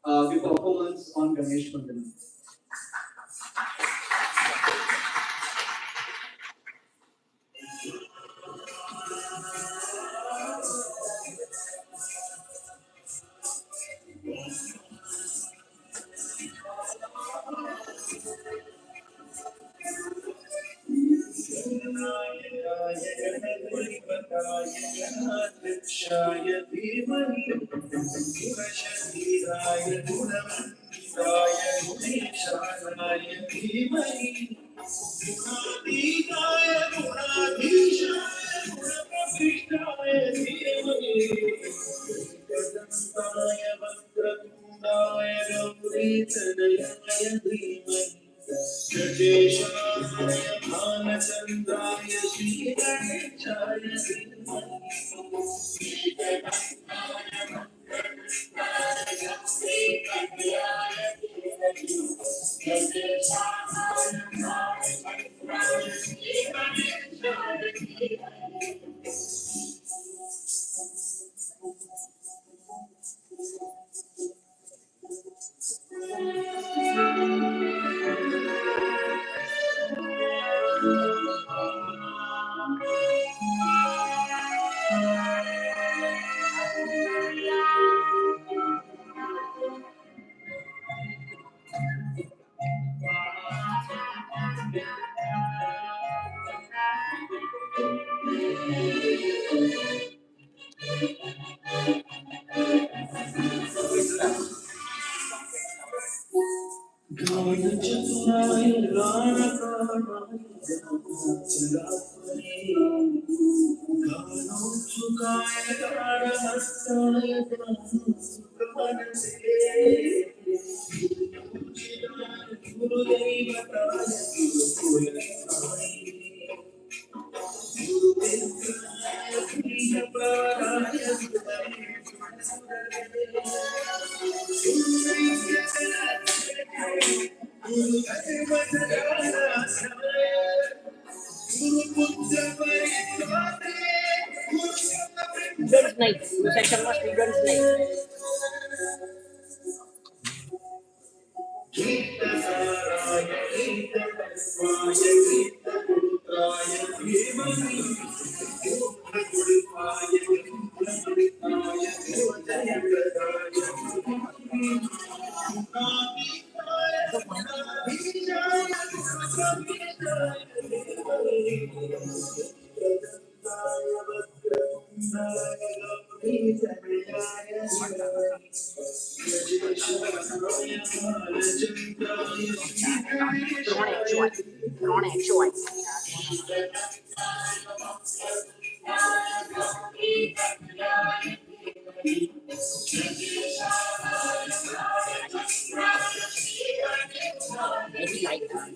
the performance on Ganesh Mandana. Students night. Your section was students night. Drone actually. Maybe like that.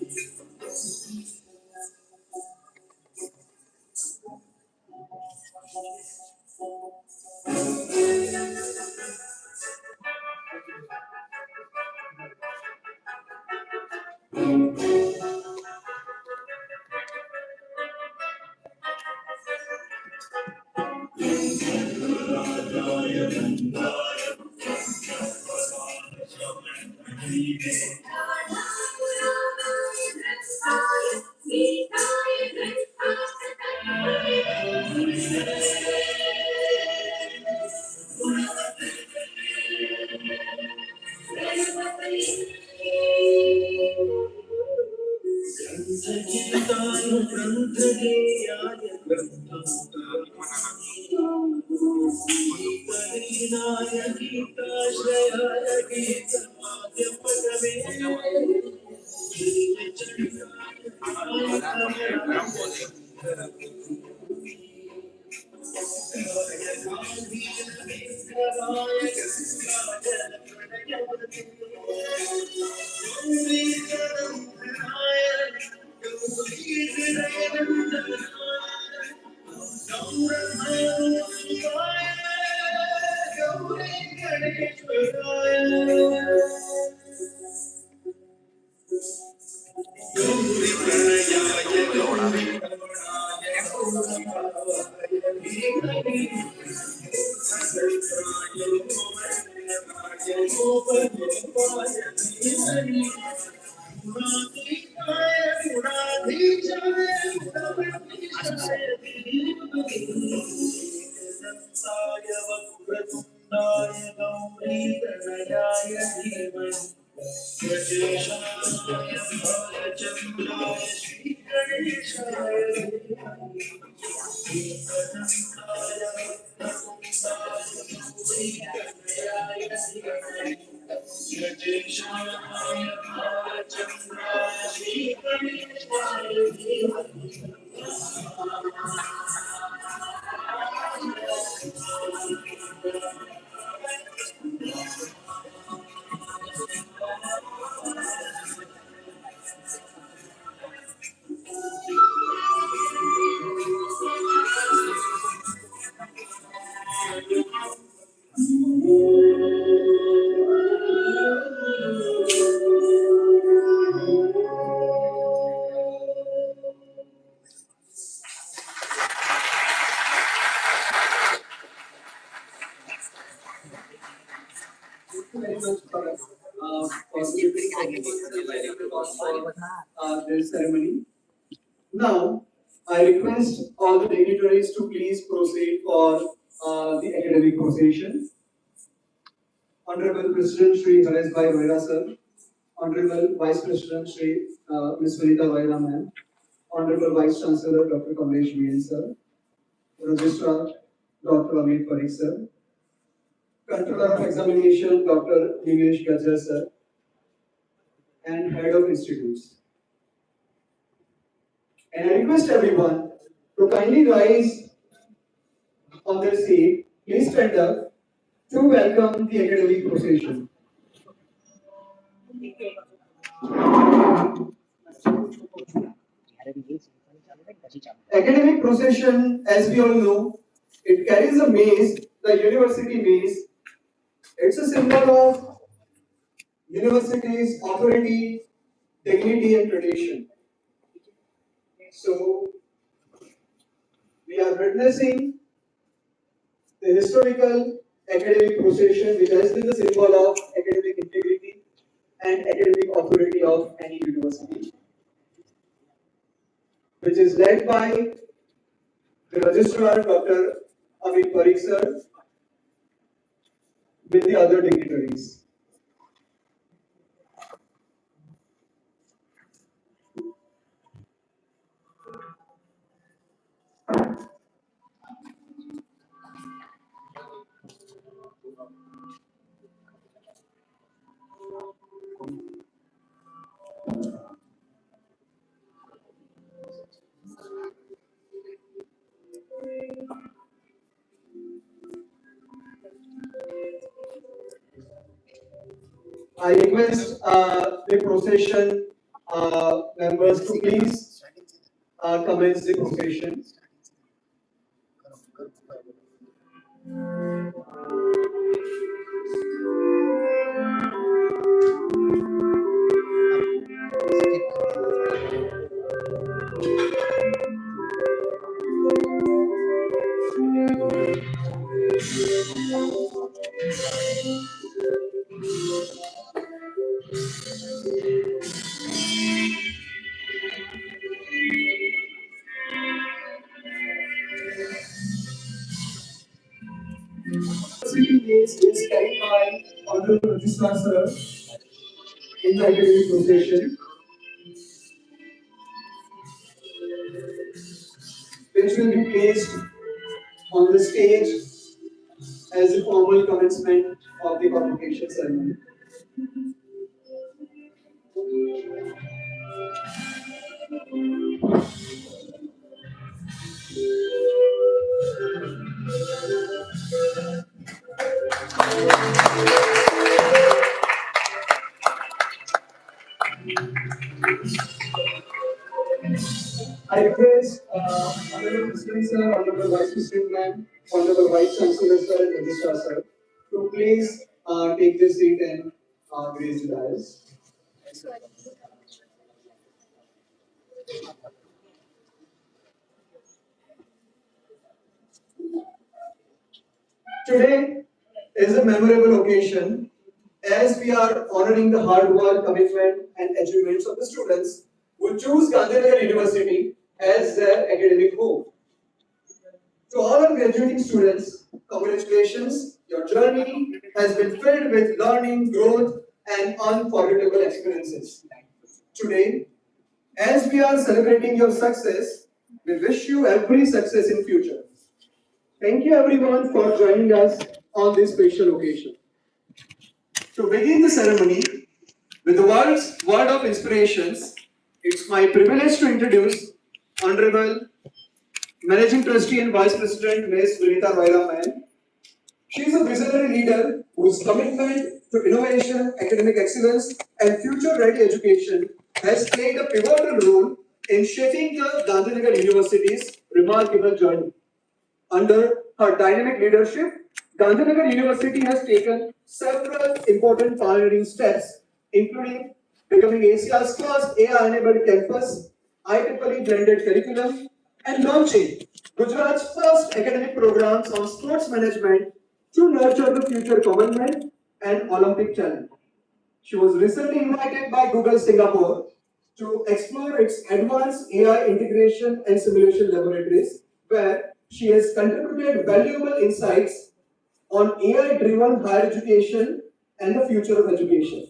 Thank you very much for giving for this ceremony. Now, I request all the dignitaries to please proceed for the academic procession. Honorable President Shri Haresh Bhai Rohira sir, Honorable Vice President Shri Ms. Vinita Rohira ma'am, Honorable Vice Chancellor Dr. Kamlesh VN sir, Registrar Dr. Amit Parikh sir, Controller of Examination Dr. Nimesh Gajjar sir, and Head of Institutes. And I request everyone to kindly rise on their seat. Please stand up to welcome the academic procession. Academic procession, as we all know, it carries a maze, the university maze. It's a symbol of university's authority, dignity, and tradition. So, we are witnessing the historical academic procession, which has been the symbol of academic integrity and academic authority of any university, which is led by the Registrar Dr. Amit Parikh sir with the other dignitaries. I request the procession members to please commence the procession. City is carried by Honorable Registrar Sir in the academic procession, which will be placed on the stage as a formal commencement of the convocation ceremony. I request Honorable President Sir, Honorable Vice President Ma'am, Honorable Vice Chancellor Sir, and Registrar Sir to please take their seat and grace the dais. Today is a memorable occasion as we are honoring the hard work, commitment, and achievements of the students who choose Gandhinagar University as their academic home. To all our graduating students, congratulations. Your journey has been filled with learning, growth, and unforgettable experiences. Today, as we are celebrating your success, we wish you every success in future. Thank you everyone for joining us on this special occasion. To begin the ceremony with the word of inspirations, it's my privilege to introduce Honorable Managing Trustee and Vice President Ms. Vinita Royra Man. She is a visionary leader whose commitment to innovation, academic excellence, and future-ready education has played a pivotal role in shaping the Gandhinagar University's remarkable journey. Under her dynamic leadership, Gandhinagar University has taken several important pioneering steps, including becoming Asia's first AI-enabled campus, IEEE blended curriculum, and launching Gujarat's first academic programs on sports management to nurture the future Commonwealth and Olympic talent. She was recently invited by Google Singapore to explore its advanced AI integration and simulation laboratories, where she has contributed valuable insights on AI driven higher education and the future of education.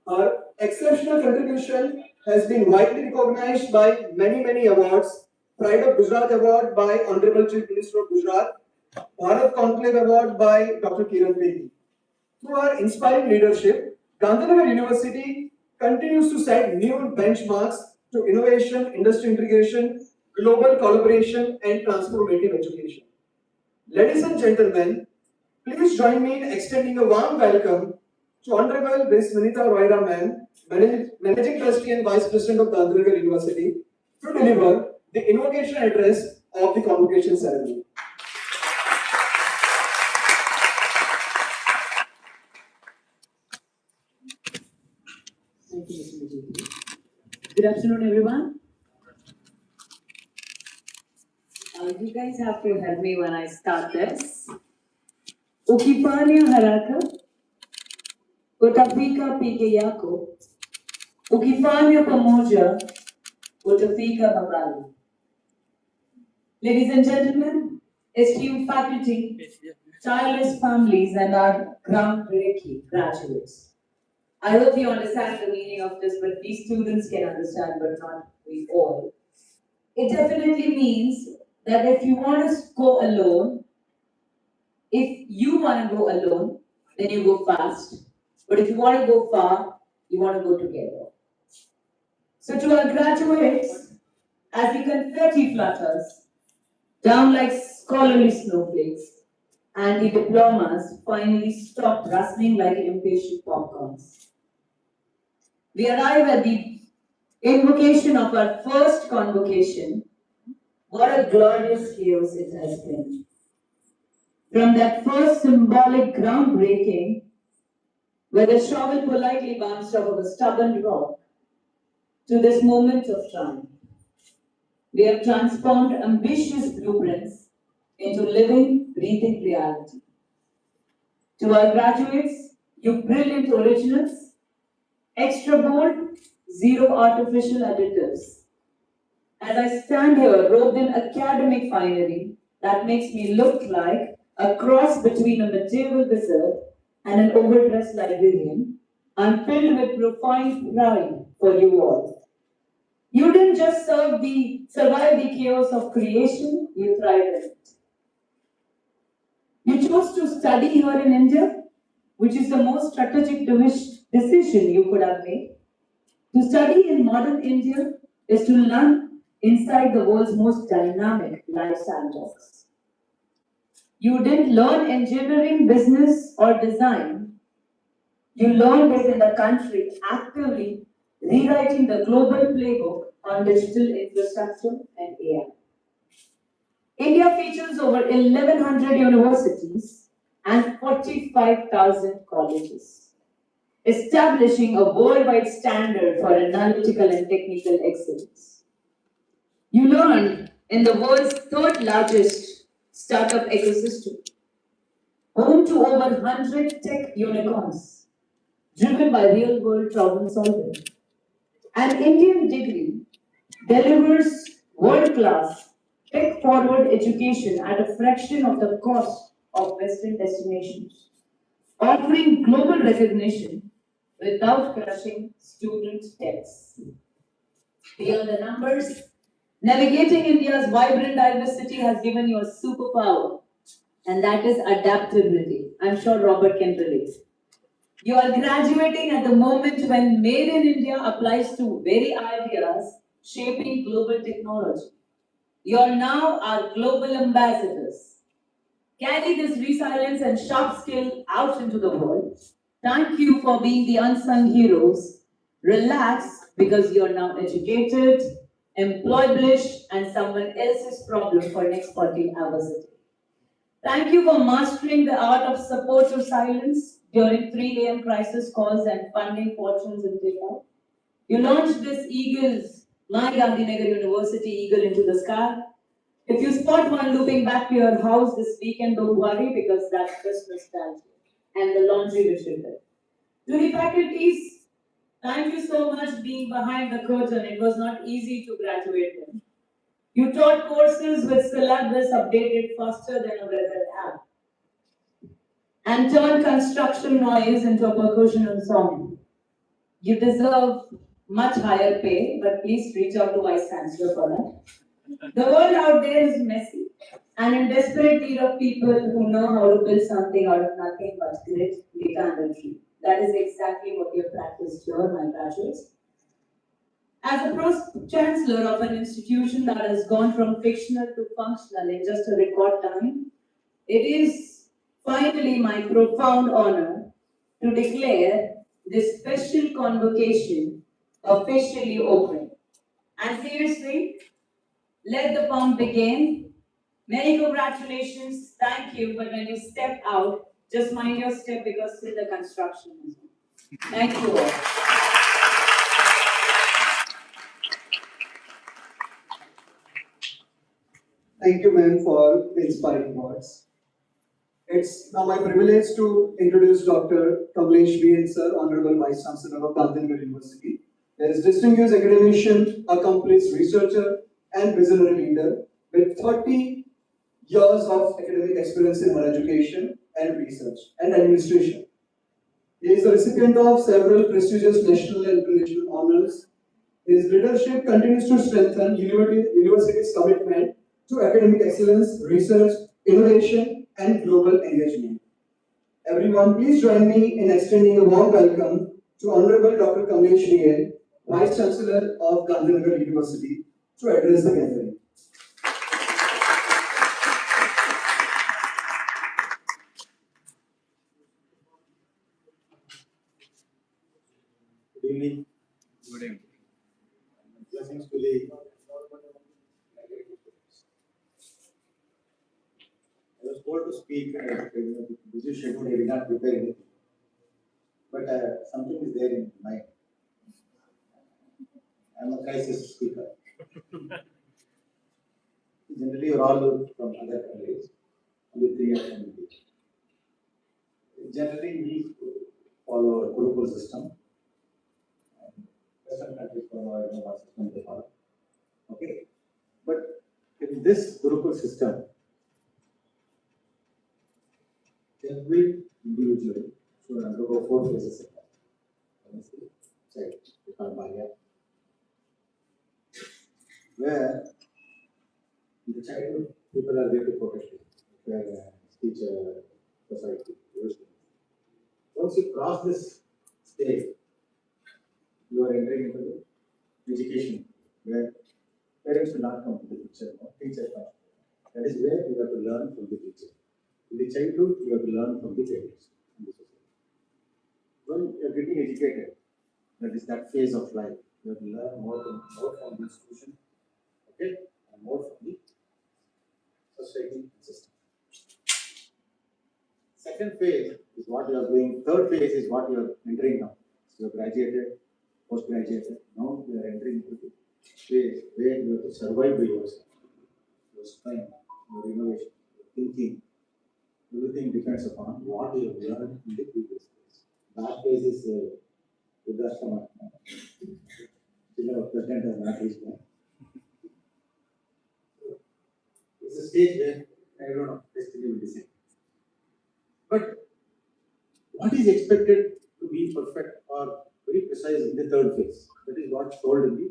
Her exceptional contribution has been widely recognized by many awards. Pride of Gujarat Award by Honorable Chief Minister of Gujarat, Bharat Conclave Award by Dr. Kiran Bedi. Through our inspiring leadership, Gandhinagar University continues to set new benchmarks to innovation, industry integration, global collaboration, and transformative education. Ladies and gentlemen, please join me in extending a warm welcome to Honorable Ms. Vinita Royra Ma'am, Managing Trustee and Vice President of Gandhinagar University, to deliver the invocation address of the convocation ceremony. Thank you, Mr. Majidi. Good afternoon, everyone. You guys have to help me when I start this. Ukifanya haraka, utafika peke yako. Ukifanya pamoja, utafika mbali. Ladies and gentlemen, esteemed faculty, childless families, and our groundbreaking graduates. I hope you understand the meaning of this, but these students can understand, but not we all. It definitely means that if you want to go alone, if you want to go alone, then you go fast. But if you want to go far, you want to go together. So to our graduates, as the confetti flutters down like scholarly snowflakes, and the diplomas finally stop rustling like impatient popcorns, we arrive at the invocation of our first convocation. What a glorious chaos it has been. From that first symbolic groundbreaking, where the shovel politely bounced off of a stubborn rock, to this moment of triumph, we have transformed ambitious blueprints into living, breathing reality. To our graduates, you brilliant originals, extra bold, zero artificial additives. As I stand here robed in academic finery that makes me look like a cross between a medieval wizard and an overdressed librarian, I'm filled with profound pride for you all. You didn't just survive the chaos of creation, you thrived in it. You chose to study here in India, which is the most strategic decision you could have made. To study in modern India is to learn inside the world's most dynamic life sandbox. You didn't learn engineering, business, or design. You learned it in the country actively rewriting the global playbook on digital infrastructure and AI. India features over 1,100 universities and 45,000 colleges, establishing a worldwide standard for analytical and technical excellence. You learned in the world's third largest startup ecosystem, home to over 100 tech unicorns, driven by real-world problem solving. An Indian degree delivers world-class, tech-forward education at a fraction of the cost of Western destinations, offering global recognition without crushing student debts. Beyond the numbers, navigating India's vibrant diversity has given you a superpower, and that is adaptability. I'm sure Robert can relate. You are graduating at the moment when Made in India applies to very ideas shaping global technology. You are now our global ambassadors. Carry this resilience and sharp skill out into the world. Thank you for being the unsung heroes. Relax because you're now educated, employable, and someone else's problem for next 40 hours a day. Thank you for mastering the art of supportive silence during 3 a.m. crisis calls and funding fortunes in takeout. You launched this Eagles, my Gandhinagar University Eagle into the sky. If you spot one looping back to your house this weekend, don't worry because that's just nostalgia and the laundry which you did. To the faculties, thank you so much being behind the curtain. It was not easy to graduate them. You taught courses with syllabus updated faster than a weather app and turned construction noise into a percussion song. You deserve much higher pay, but please reach out to Vice Chancellor for that. The world out there is messy and in desperate need of people who know how to build something out of nothing but grit, data, and a dream. That is exactly what you have practiced here, my graduates. As a pro-chancellor of an institution that has gone from fictional to functional in just a record time, it is finally my profound honor to declare this special convocation officially open. And seriously, let the pump begin. Many congratulations, thank you, but when you step out, just mind your step because still the construction is on. Thank you all. Thank you, ma'am, for the inspiring words. It's now my privilege to introduce Dr. Kamlesh V. Sir, Honorable Vice Chancellor of Gandhinagar University. He is distinguished academician, accomplished researcher, and visionary leader with 30 years of academic experience in higher education and research and administration. He is the recipient of several prestigious national and international honors. His leadership continues to strengthen university's commitment to academic excellence, research, innovation, and global engagement. Everyone, please join me in extending a warm welcome to Honorable Dr. Kamlesh V. Vice Chancellor of Gandhinagar University, to address the gathering. Good evening. Good evening. Blessings to the. I was told to speak busy schedule. I did not prepare anything, but something is there in mind. I am a crisis speaker. Generally, you are all from other countries, only 3 years from India. Generally, we follow a Gurukul system. Western countries follow a system they follow. Okay, but in this Gurukul system, every individual should undergo 4 phases of life. Child, we call Balya, where in the childhood people are there to protect you, where teacher, society, everything. Once you cross this stage, you are entering into the education, where parents will not come to the picture, no? Teacher comes. That is where you have to learn from the teacher. In the childhood, you have to learn from the parents. When you are getting educated, that is that phase of life. You have to learn more from the institution, okay, and more from the society system. Second phase is what you are doing. Third phase is what you are entering now. So you have graduated, post-graduated. Now you are entering into the phase where you have to survive by yourself. Your strength, your innovation, your thinking, Everything depends upon what you have learned in the previous phase. That phase is Vruddhashrama. Still our president has not reached there. It's a stage where I don't know, destiny will decide. But what is expected to be perfect or very precise in the third phase? That is what told in the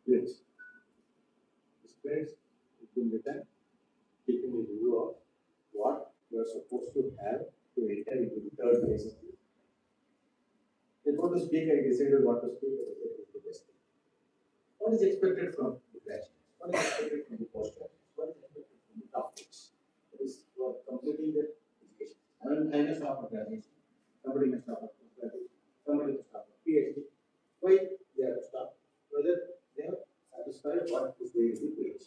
pledge. This pledge has been written taking a view of what you are supposed to have to enter into the third phase of the. Before to speak, I decided what to speak. I decided to best. What is expected from the graduates? What is expected from the postgraduates? What is expected from the doctorates? That is, you are completing the education. I may stop at graduation. Somebody may stop at postgraduate. Somebody may stop at PhD. Why they have stopped? Whether they have satisfied what is there in the PhD.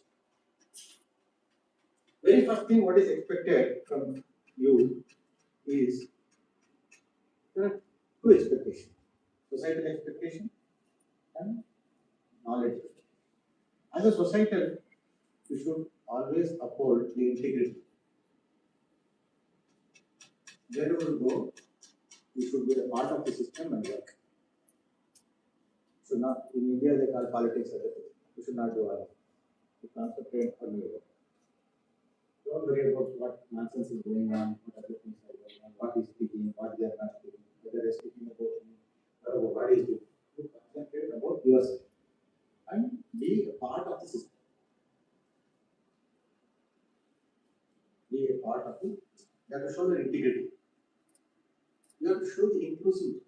Very first thing, what is expected from you is there are two expectations: societal expectation and knowledge. As a societal, you should always uphold the integrity. Wherever you go, you should be a part of the system and work. Should not, in India, they call politics as a thing. You should not do all of it. You concentrate on your work. Don't worry about what nonsense is going on, what other things are going on, what is speaking, what they are not speaking, whether they are speaking about me, or about what is doing. You concentrate about yourself and be a part of the system. Be a part of the system. You have to show your integrity. You have to show the inclusivity.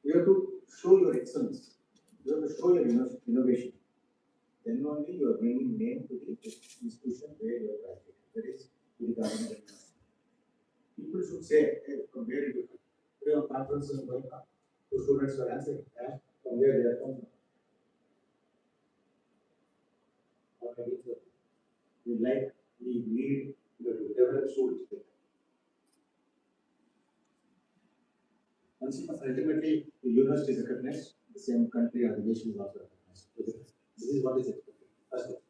You have to show your excellence. You have to show your innovation. Then only you are bringing name to the institution where you are graduating. That is to the Gandhinagar University. People should say, hey, from where did you come? Today on conferences going on, the students were answering, from where they are from. We like, we need to develop students. And ultimately, the university is recognized, the same country or the nation is also recognized. This is what is expected. First,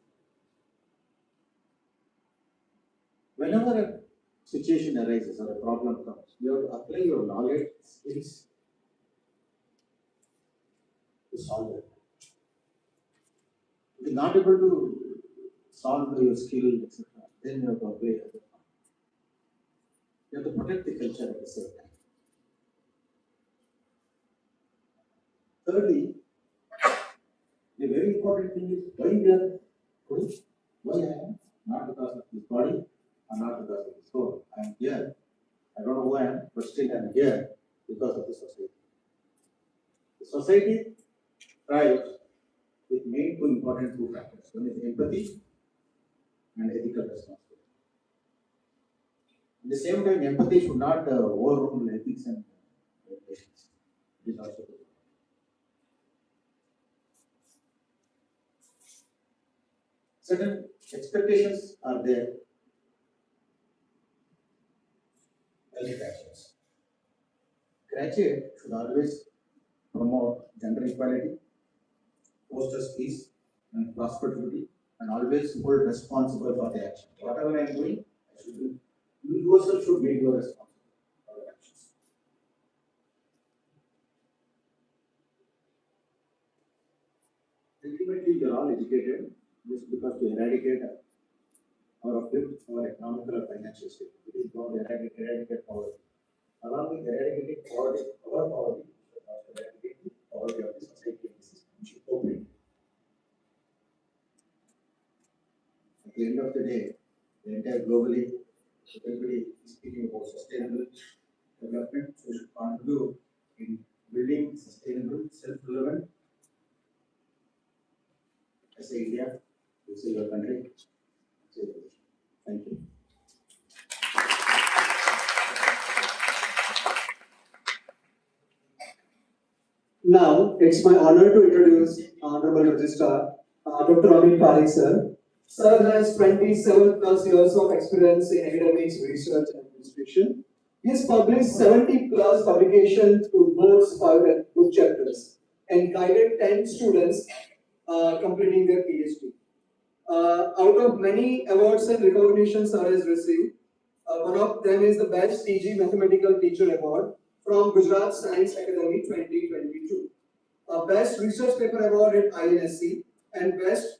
whenever a situation arises or a problem comes, you have to apply your knowledge, skills to solve it. If you are not able to solve your skill, etc., then you have to apply it. You have to protect the culture at the same time. Thirdly, the very important thing is why we are going. Why I am? Not because of this body or not because of this soul. I am here. I don't know who I am, but still I am here because of the society. The society thrives with main two important two factors. One is empathy and ethical responsibility. At the same time, empathy should not overrule ethics and regulations. It is also good. Certain expectations are there. As graduates. Graduate should always promote gender equality, foster peace and prosperity, and always hold responsible for the action. Whatever I am doing, I should do. You yourself should make your responsible for the actions. Ultimately, you are all educated just because to eradicate our economical or financial state. It is going to eradicate poverty. Along with eradicating poverty, our poverty, we should also eradicate the poverty of the society and the system. We should cooperate. At the end of the day, the entire globally, everybody is speaking about sustainable development, so we should contribute in building sustainable, self-relevant. I say India, you say your country, I say your nation. Thank you. Now, it's my honor to introduce Honorable Registrar, Dr. Amin Parekh sir. Sir has 27 plus years of experience in academics, research, and administration. He has published 70 plus publications to books, 5 book chapters, and guided 10 students completing their PhD. Out of many awards and recognitions sir has received, one of them is the Best TG Mathematical Teacher Award from Gujarat Science Academy 2022. Best Research Paper Award at INSC and Best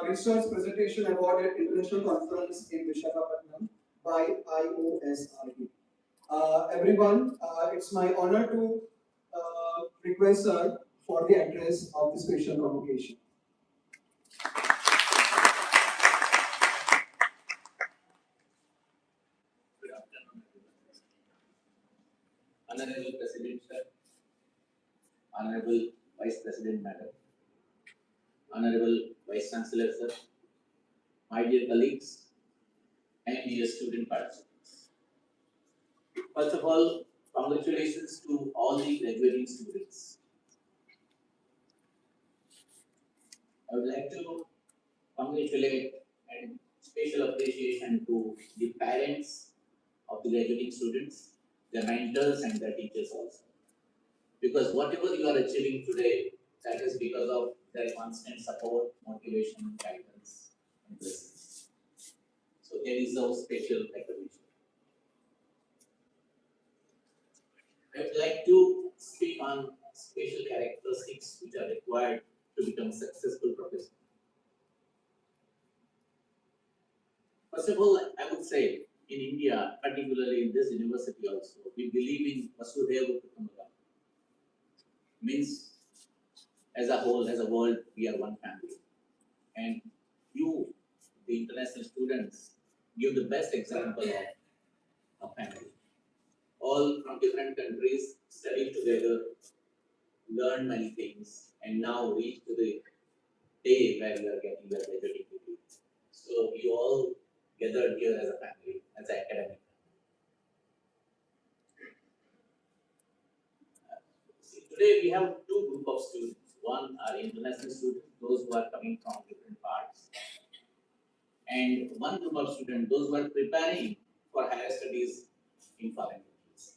Research Presentation Award at International Conference in Visakhapatnam by IOSRD. Everyone, it's my honor to request sir for the address of the special convocation. Good afternoon, everyone. Honorable President Sir, Honorable Vice President Madam, Honorable Vice Chancellor Sir, my dear colleagues, and dear student participants. First of all, congratulations to all the graduating students. I would like to congratulate and special appreciation to the parents of the graduating students, their mentors and their teachers also. Because whatever you are achieving today, that is because of their constant support, motivation, guidance, and blessings. So there is no special recognition. I would like to speak on special characteristics which are required to become a successful professor. First of all, I would say in India, particularly in this university also, we believe in Vasudhaiva Kutumbakam. Means as a whole, as a world, we are one family. And you, the international students, give the best example of a family. All from different countries study together, learn many things, and now reach to the day where you are getting your graduating degree. So you all gathered here as a family, as an academic. See, today we have two group of students. One are international students, those who are coming from different parts, and one group of students, those who are preparing for higher studies in foreign countries.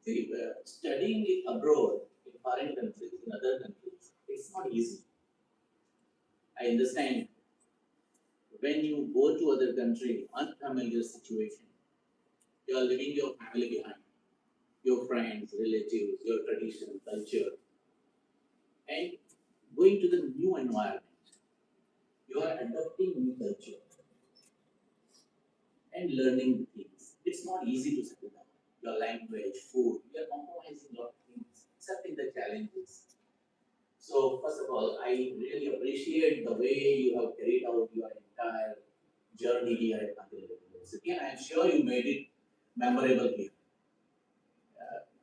See, studying abroad in foreign countries, in other countries, it's not easy. I understand when you go to other country, unfamiliar situation, you are leaving your family behind, your friends, relatives, your tradition, culture, and going to the new environment. You are adopting new culture and learning the things. It's not easy to settle down. Your language, food, you are compromising a lot of things, accepting the challenges. So first of all, I really appreciate the way you have carried out your entire journey here at Gandhinagar University, and I'm sure you made it memorable here.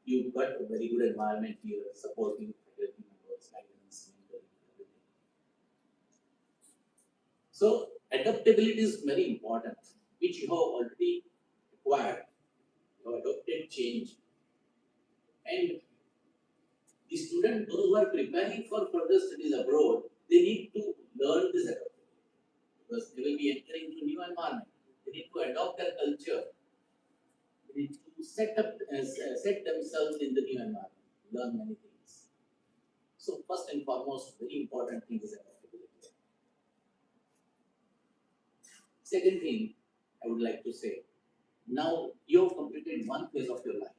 You've got a very good environment here, supporting faculty members, guidance, mentoring, everything. So adaptability is very important, which you have already acquired. You have adopted change, and the student, those who are preparing for further studies abroad, they need to learn this adaptability because they will be entering into new environment. They need to adopt their culture. They need to set themselves in the new environment, learn many things. So first and foremost, very important thing is adaptability. Second thing I would like to say, now you have completed one phase of your life,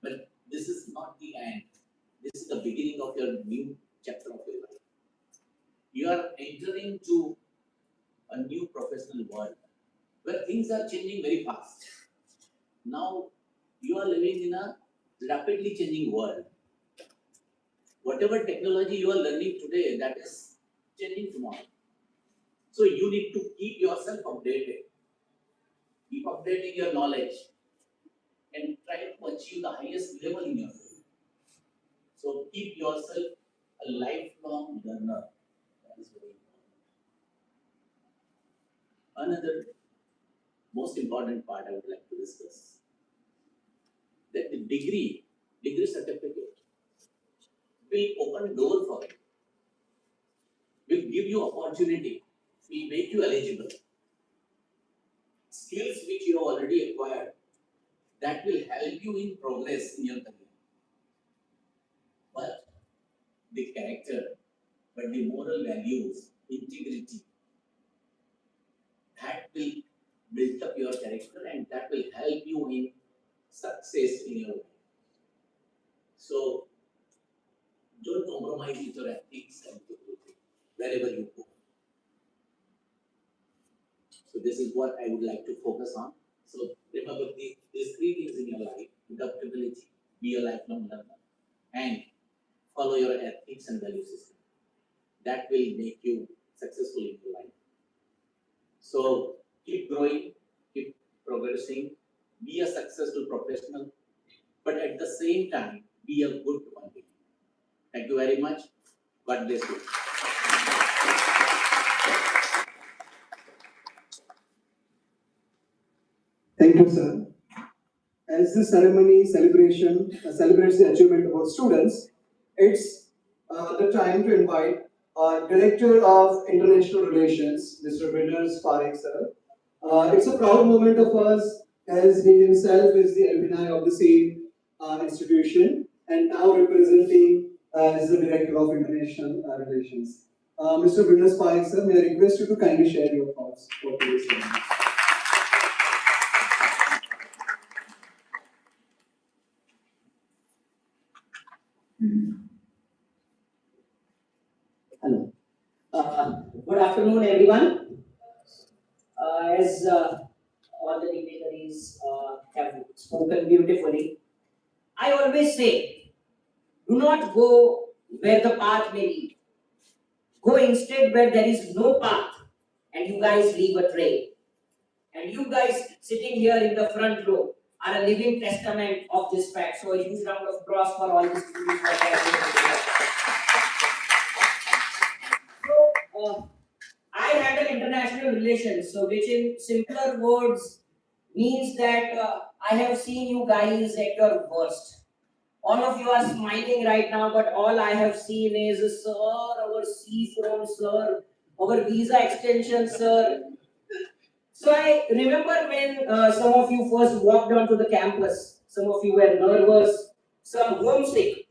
but this is not the end. This is the beginning of your new chapter of your life. You are entering to a new professional world where things are changing very fast. Now you are living in a rapidly changing world. Whatever technology you are learning today, that is changing tomorrow. So you need to keep yourself updated, keep updating your knowledge, and try to achieve the highest level in your field. So keep yourself a lifelong learner. That is very important. Another most important part I would like to discuss, that the degree certificate will open door for you, will give you opportunity, will make you eligible. Skills which you have already acquired, that will help you in progress in your career. But the character, but the moral values, integrity, that will build up your character and that will help you in success in your life. So don't compromise with your ethics and integrity wherever you go. So this is what I would like to focus on. So remember these three things in your life: adaptability, be a lifelong learner, and follow your ethics and value system. That will make you successful in your life. So keep growing, keep progressing, be a successful professional, but at the same time, be a good one. Thank you very much. God bless you. Thank you, sir. As this ceremony celebrates the achievement of our students, it's the time to invite our Director of International Relations, Mr. Winners Parekh, sir. It's a proud moment of us as he himself is the alumni of the same institution and now representing as the Director of International Relations. Mr. Winners Parekh, sir, may I request you to kindly share your thoughts for today's ceremony. Hello. Good afternoon, everyone. As all the dignitaries have spoken beautifully, I always say, do not go where the path may lead. Go instead where there is no path, and you guys leave a trail. And you guys sitting here in the front row are a living testament of this fact. So a huge round of applause for all these students that are here. So, I handle international relations, so which in simpler words means that I have seen you guys at your worst. All of you are smiling right now, but all I have seen is, sir, our seafront, sir, our visa extension, sir. So I remember when some of you first walked onto the campus, some of you were nervous, some homesick,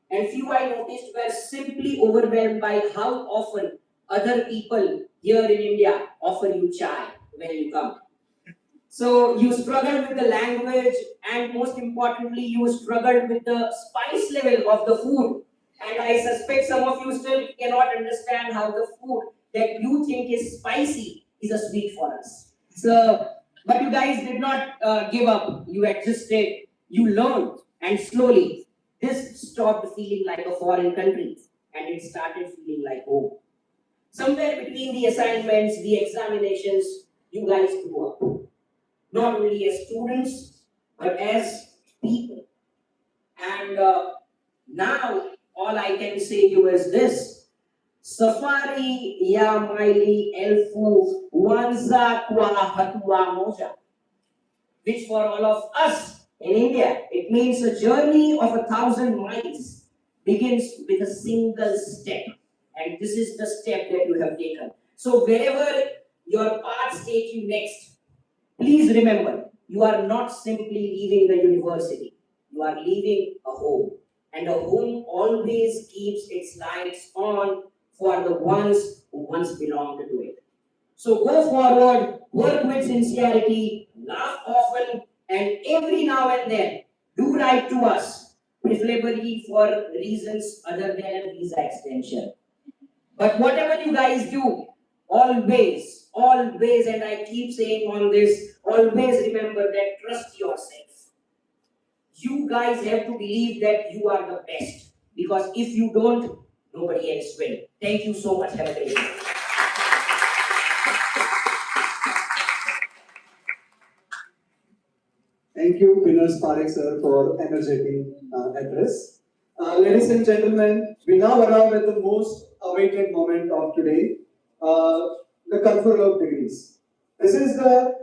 and few I noticed were simply overwhelmed by how often other people here in India offer you chai when you come. So you struggled with the language, and most importantly, you struggled with the spice level of the food. And I suspect some of you still cannot understand how the food that you think is spicy is a sweet for us. So, but you guys did not give up. You existed, you learned, and slowly this stopped feeling like a foreign country and it started feeling like home. Somewhere between the assignments, the examinations, you guys grew up. Not only as students, but as people. And now, all I can say to you is this. Safari ya maili elfu wanza kwa hatua moja. Which for all of us in India, it means a journey of 1,000 miles begins with a single step. And this is the step that you have taken. So wherever your paths take you next, please remember, you are not simply leaving the university. You are leaving a home. And a home always keeps its lights on for the ones who once belonged to it. So go forward, work with sincerity, laugh often, and every now and then do write to us, preferably for reasons other than visa extension. But whatever you guys do, always, and I keep saying on this, always remember that trust yourself. You guys have to believe that you are the best. Because if you don't, nobody else will. Thank you so much. Have a great day. Thank you, Winners Parekh, sir, for energetic address. Ladies and gentlemen, we now arrive at the most awaited moment of today, the conferral of degrees. This is the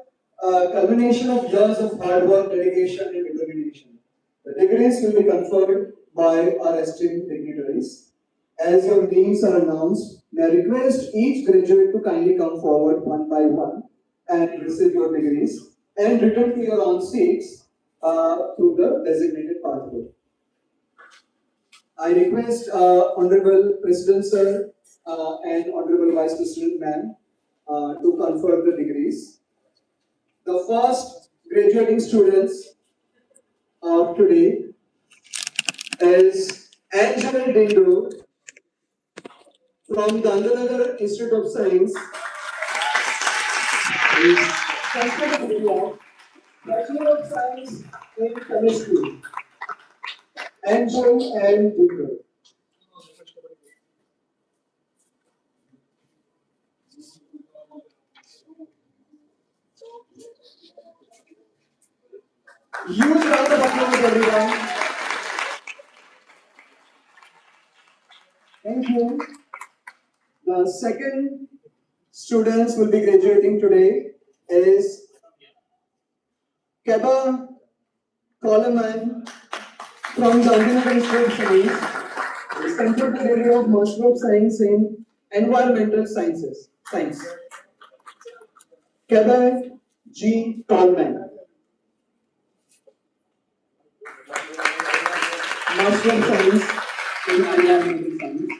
culmination of years of hard work, dedication, and determination. The degrees will be conferred by our esteemed dignitaries. As your names are announced, may I request each graduate to kindly come forward one by one and receive your degrees and return to your own seats through the designated pathway. I request Honorable President Sir and Honorable Vice President Ma'am to confer the degrees. The first graduating students of today is Angel Dindo from Gandhinagar Institute of Science. Is conferred degree of Bachelor of Science in Chemistry. Angel and Dindo. Huge round of applause, everyone. Thank you. The second students will be graduating today is Keba Coleman from Gandhinagar University. Is conferred the degree of Master of Science in Environmental Sciences. Science. Keba G. Coleman. Master of Science in Environmental Science.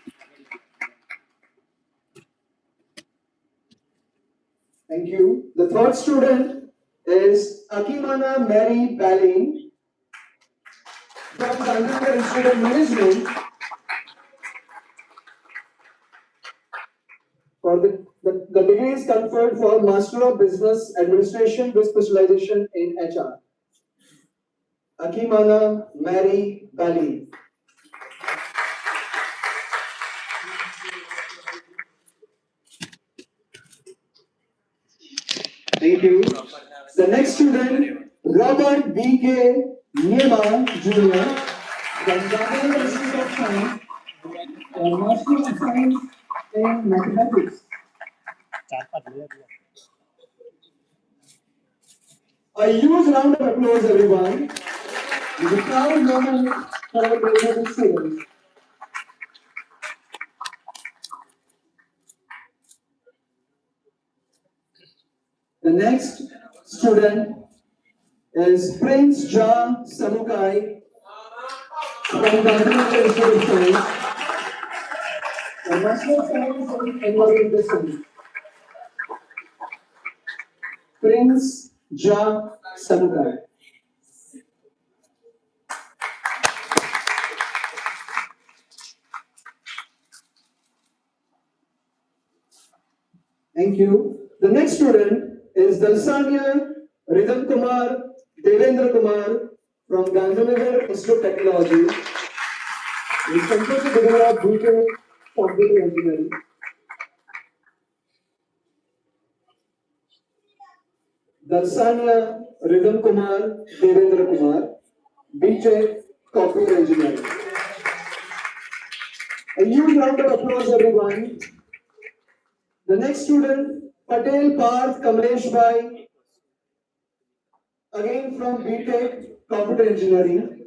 Thank you. The third student is Akimana Mary Balin from Gandhinagar Institute of Management. For the degree is conferred for Master of Business Administration with specialization in HR. Akimana Mary Balin. Thank you. The next student, Robert B.K. Niema Jr. from Gandhinagar Institute of Science, Master of Science in Mathematics. A huge round of applause, everyone. It is a proud moment for our graduating students. The next student is Prince Ja Samukai from Gandhinagar Institute of Science, a Master of Science in Environmental Science. Prince Ja Samukai. Thank you. The next student is Dalsania Rhythm Kumar Devendra Kumar from Gandhinagar Institute of Technology. He is conferred the degree of BTech Computer Engineering. Dalsania Rhythm Kumar Devendra Kumar, BTech Computer Engineering. A huge round of applause, everyone. The next student, Patel Parth Kamlesh Bhai, again from BTech Computer Engineering.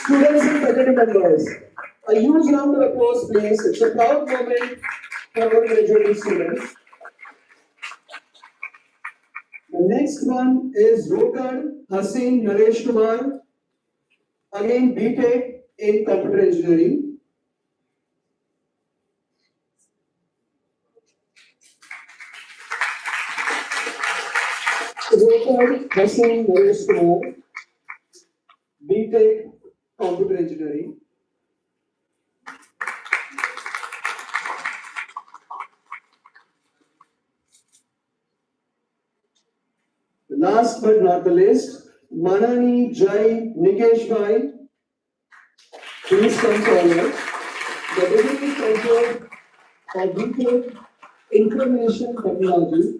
Students and faculty members, a huge round of applause, please. It's a proud moment for our graduating students. The next one is Rokad Haseen Naresh Kumar, again BTech in Computer Engineering. Rokad Haseen Naresh Kumar, BTech Computer Engineering. Last but not the least, Manani Jai Nikesh Bhai. Please come forward. The degree is conferred of BTech Information Technology.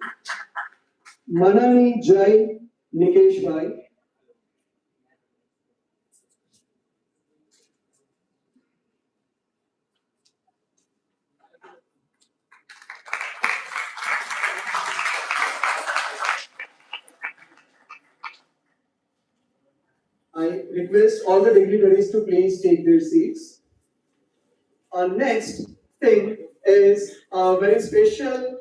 Manani Jai Nikesh Bhai. I request all the dignitaries to please take their seats. Our next thing is a very special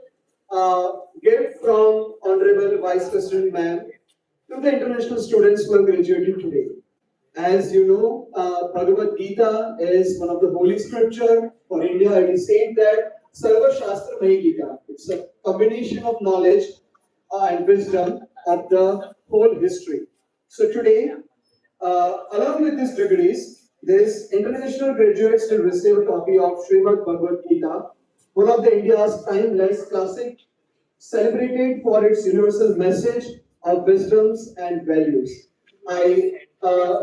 gift from Honorable Vice President Ma'am to the international students who are graduating today. As you know, Bhagavad Gita is one of the holy scripture for India. It is said that Sarva Shastra Mahi Gita. It's a combination of knowledge and wisdom of the whole history. So today, along with these degrees, these international graduates will receive a copy of Srimad Bhagavad Gita, one of the India's timeless classic, celebrated for its universal message of wisdoms and values. I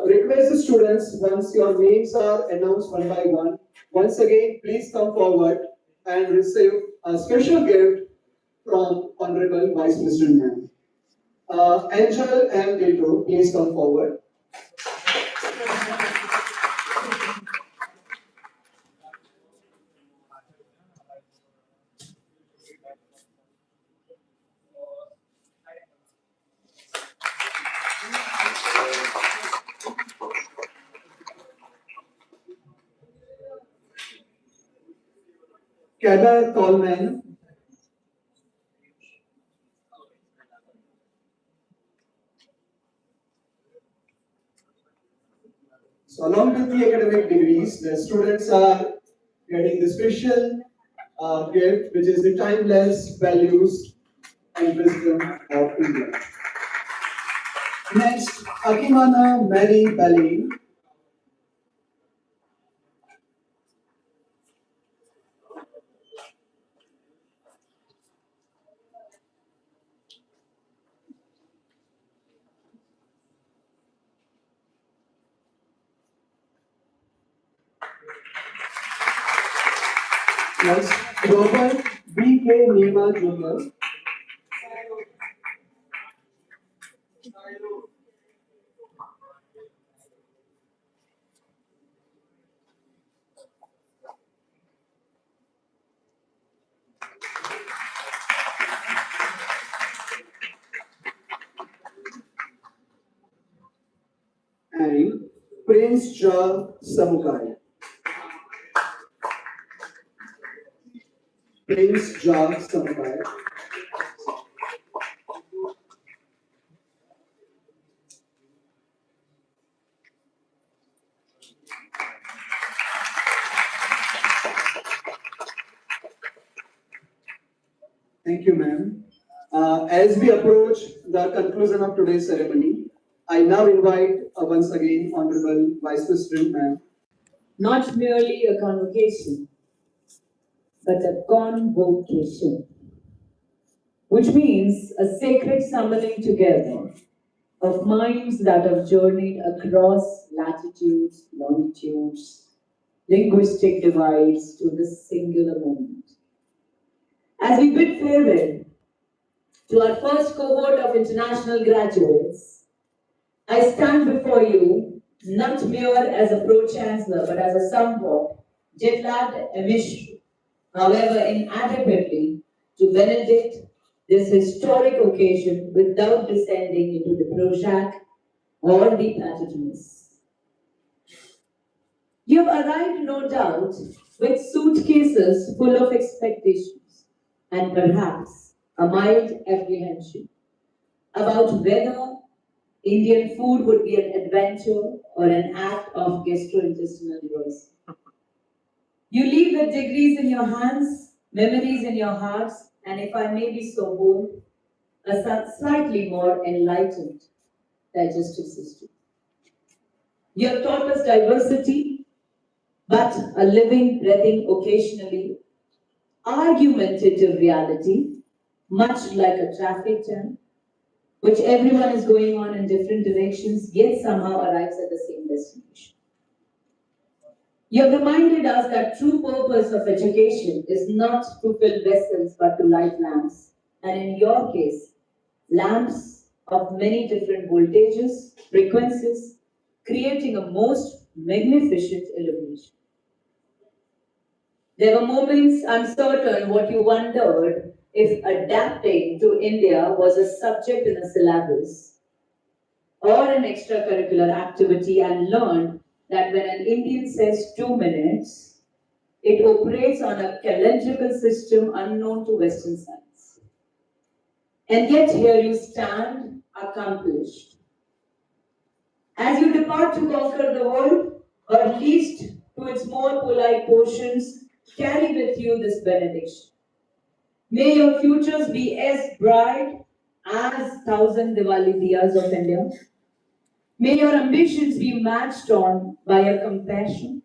request the students, once your names are announced one by one, once again, please come forward and receive a special gift from Honorable Vice President Ma'am. Angel and Vito, please come forward. Kedar Coleman. So along with the academic degrees, the students are getting the special gift, which is the timeless values and wisdom of India. Next, Akimana Mary Bali. Next, Robert B.K. Nima Jr. And Prince John Samukai. Prince John Samukai. Thank you, ma'am. As we approach the conclusion of today's ceremony, I now invite once again Honorable Vice President, ma'am. Not merely a convocation, but a convocation, which means a sacred summoning together of minds that have journeyed across latitudes, longitudes, linguistic divides to this singular moment. As we bid farewell to our first cohort of international graduates, I stand before you not mere as a pro-chancellor, but as a somewhat jet-lagged emission, however inadequately, to benedict this historic occasion without descending into the prosaic or the platitudinous. You have arrived, no doubt, with suitcases full of expectations and perhaps a mild apprehension about whether Indian food would be an adventure or an act of gastrointestinal reverse. You leave with degrees in your hands, memories in your hearts, and if I may be so bold, a slightly more enlightened digestive system. You have taught us diversity, but a living, breathing, occasionally argumentative reality, much like a traffic jam, which everyone is going on in different directions, yet somehow arrives at the same destination. You have reminded us that true purpose of education is not to fill vessels but to light lamps, and in your case, lamps of many different voltages, frequencies, creating a most magnificent illumination. There were moments, I'm certain, what you wondered if adapting to India was a subject in a syllabus or an extracurricular activity, and learned that when an Indian says 2 minutes, it operates on a calendrical system unknown to Western science. And yet here you stand, accomplished, As you depart to conquer the world, or at least to its more polite portions, carry with you this benediction. May your futures be as bright as thousand Diwali diyas of India. May your ambitions be matched on by a compassion.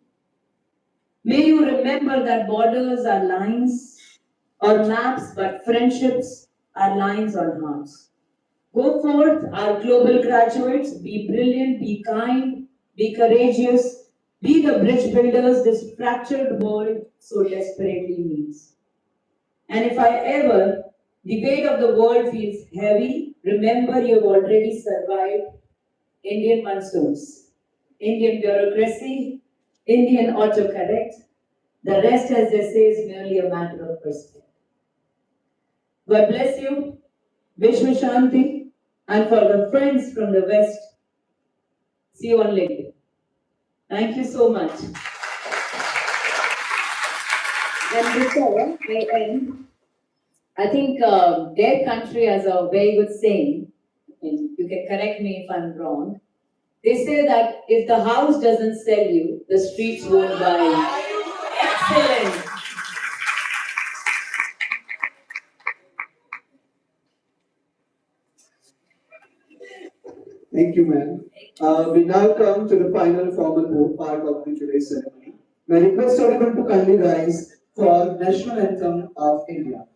May you remember that borders are lines or maps, but friendships are lines on hearts. Go forth, our global graduates, be brilliant, be kind, be courageous, be the bridge builders this fractured world so desperately needs. And if I ever, the weight of the world feels heavy, remember you have already survived Indian monsoons, Indian bureaucracy, Indian autocorrect. The rest, as they say, is merely a matter of perspective. God bless you, Vishwa Shanti, and for the friends from the West, see you on LinkedIn. Thank you so much. And before I end, I think their country has a very good saying, and you can correct me if I'm wrong. They say that if the house doesn't sell you, the streets won't buy you. Excellent. Thank you, ma'am. We now come to the final formal part of the today's ceremony. May I request everyone to kindly rise for National Anthem of India.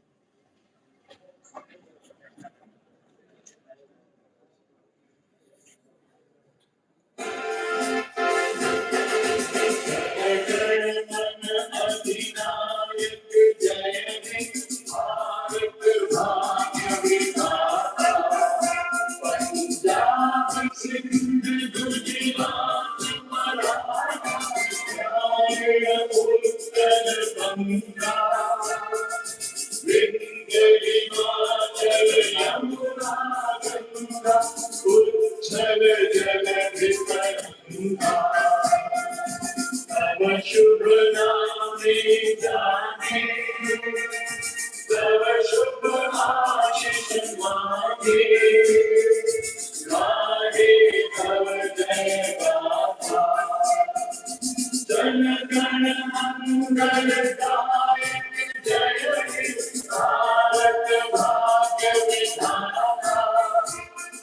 शुभ नामे जाने तव शुभ आशीष मांगे गाहे तव जय गाथा जन गण मंगल दायक जय हे भारत भाग्य विधाता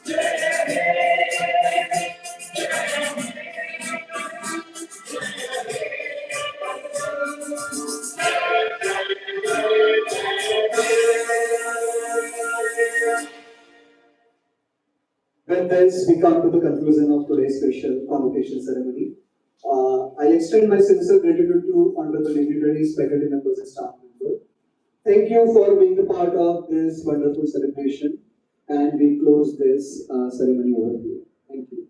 जय हे With this, we come to the conclusion of today's special convocation ceremony. I extend my sincere gratitude to honorable dignitaries, faculty members, and staff members. Thank you for being a part of this wonderful celebration, and we close this ceremony over here. Thank you.